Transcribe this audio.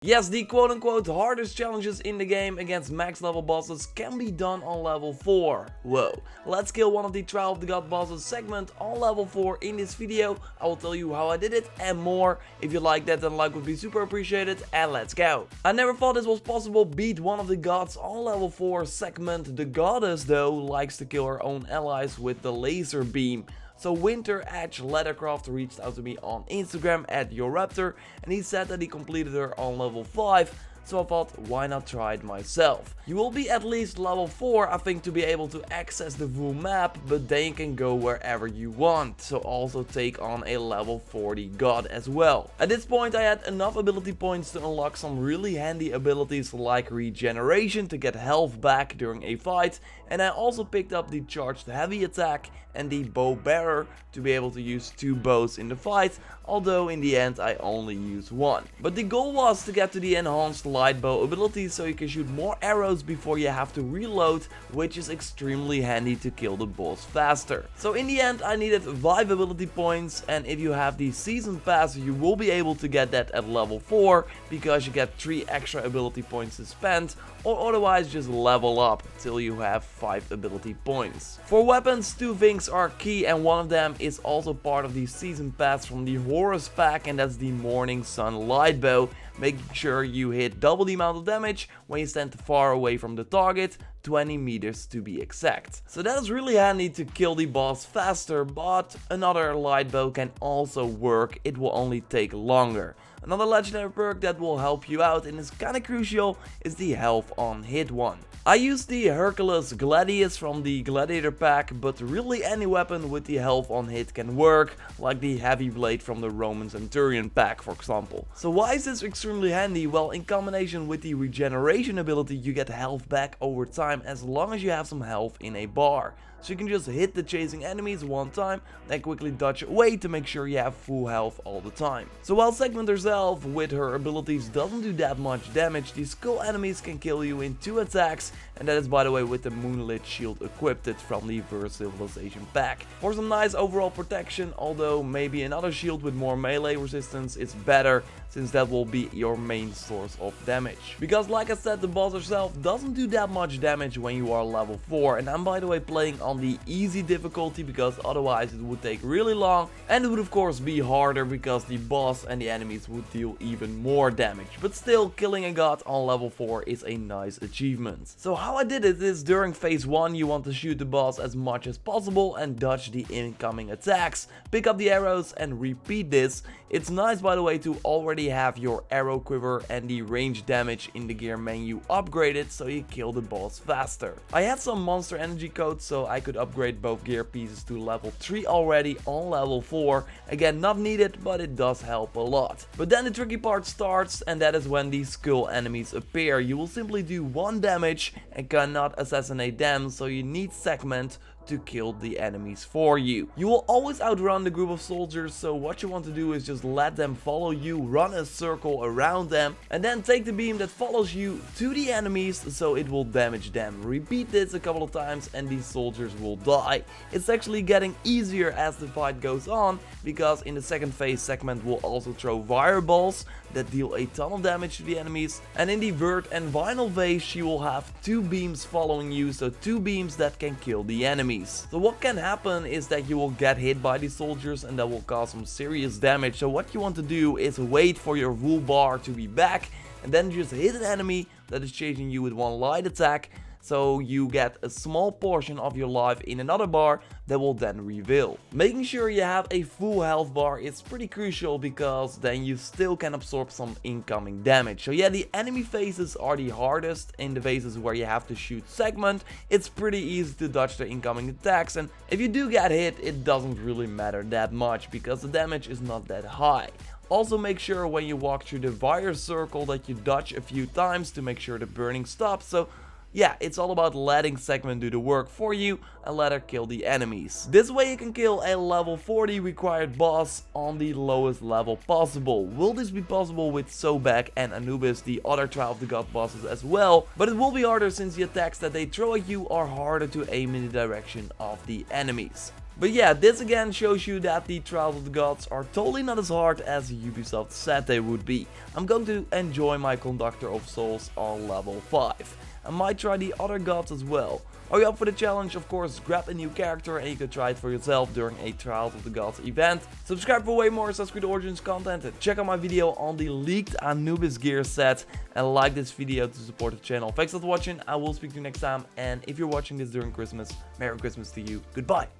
Yes, the quote-unquote hardest challenges in the game against max level bosses can be done on level 4. Whoa, let's kill one of the Trial of the God bosses segment on level 4 in this video. I will tell you how I did it and more. If you like that, then a like would be super appreciated, and let's go. I never thought this was possible, beat one of the gods on level 4 segment. The goddess though likes to kill her own allies with the laser beam. So Winter Edge Leathercraft reached out to me on Instagram at JorRaptor, and he said that he completed her on level 5. So I thought, why not try it myself? You will be at least level 4, I think, to be able to access the full map, but then you can go wherever you want, so also take on a level 40 god as well. At this point I had enough ability points to unlock some really handy abilities like regeneration to get health back during a fight, and I also picked up the charged heavy attack and the bow bearer to be able to use 2 bows in the fight, although in the end I only used 1. But the goal was to get to the enhanced light bow ability so you can shoot more arrows before you have to reload, which is extremely handy to kill the boss faster. So in the end I needed 5 ability points, and if you have the season pass you will be able to get that at level 4 because you get 3 extra ability points to spend, or otherwise just level up till you have 5 ability points. For weapons, 2 things are key, and one of them is also part of the season pass from the Horus pack, and that's the Morning Sun light bow, making sure you hit double the amount of damage when you stand far away from the target, 20 meters to be exact. So that is really handy to kill the boss faster, but another light bow can also work, it will only take longer. Another legendary perk that will help you out and is kinda crucial is the health on hit one. I used the Hercules Gladius from the Gladiator pack, but really any weapon with the health on hit can work, like the Heavy Blade from the Roman Centurion pack for example. So why is this extremely handy? Well, in combination with the regeneration ability you get health back over time as long as you have some health in a bar. So you can just hit the chasing enemies one time, then quickly dodge away to make sure you have full health all the time. So while Segment herself with her abilities doesn't do that much damage, these skull enemies can kill you in 2 attacks, and that is by the way with the Moonlit Shield equipped from the First Civilization pack. For some nice overall protection, although maybe another shield with more melee resistance is better, since that will be your main source of damage. Because like I said, the boss herself doesn't do that much damage when you are level 4, and I'm by the way playing on the easy difficulty because otherwise it would take really long, and it would of course be harder because the boss and the enemies would deal even more damage. But still, killing a god on level 4 is a nice achievement. So how I did it is during phase 1 you want to shoot the boss as much as possible and dodge the incoming attacks, pick up the arrows and repeat this. It's nice by the way to already have your arrow quiver and the range damage in the gear menu upgraded so you kill the boss faster. I had some monster energy codes so I could upgrade both gear pieces to level 3 already on level 4. Again, not needed, but it does help a lot. But then the tricky part starts, and that is when these skull enemies appear. You will simply do 1 damage and cannot assassinate them, so you need Segment to kill the enemies for you. You will always outrun the group of soldiers, so what you want to do is just let them follow you, run a circle around them, and then take the beam that follows you to the enemies so it will damage them. Repeat this a couple of times and these soldiers will die. It's actually getting easier as the fight goes on, because in the second phase Segment will also throw fireballs that deal a ton of damage to the enemies, and in the Vert and Vinyl phase she will have 2 beams following you, so 2 beams that can kill the enemies. So what can happen is that you will get hit by these soldiers and that will cause some serious damage. So what you want to do is wait for your full bar to be back and then just hit an enemy that is chasing you with 1 light attack, so you get a small portion of your life in another bar that will then reveal. Making sure you have a full health bar is pretty crucial because then you still can absorb some incoming damage. So yeah, the enemy phases are the hardest. In the phases where you have to shoot Segment, it's pretty easy to dodge the incoming attacks, and if you do get hit, it doesn't really matter that much because the damage is not that high. Also make sure when you walk through the fire circle that you dodge a few times to make sure the burning stops. So yeah, it's all about letting Segment do the work for you and let her kill the enemies. This way you can kill a level 40 required boss on the lowest level possible. Will this be possible with Sobek and Anubis, the other Trial of the God bosses as well? But it will be harder since the attacks that they throw at you are harder to aim in the direction of the enemies. But yeah, this again shows you that the Trials of the Gods are totally not as hard as Ubisoft said they would be. I'm going to enjoy my Conductor of Souls on level 5. I might try the other gods as well. Are you up for the challenge? Of course, grab a new character and you can try it for yourself during a Trials of the Gods event. Subscribe for way more Assassin's Creed Origins content, check out my video on the leaked Anubis gear set, and like this video to support the channel. Thanks for watching, I will speak to you next time, and if you're watching this during Christmas, Merry Christmas to you, goodbye.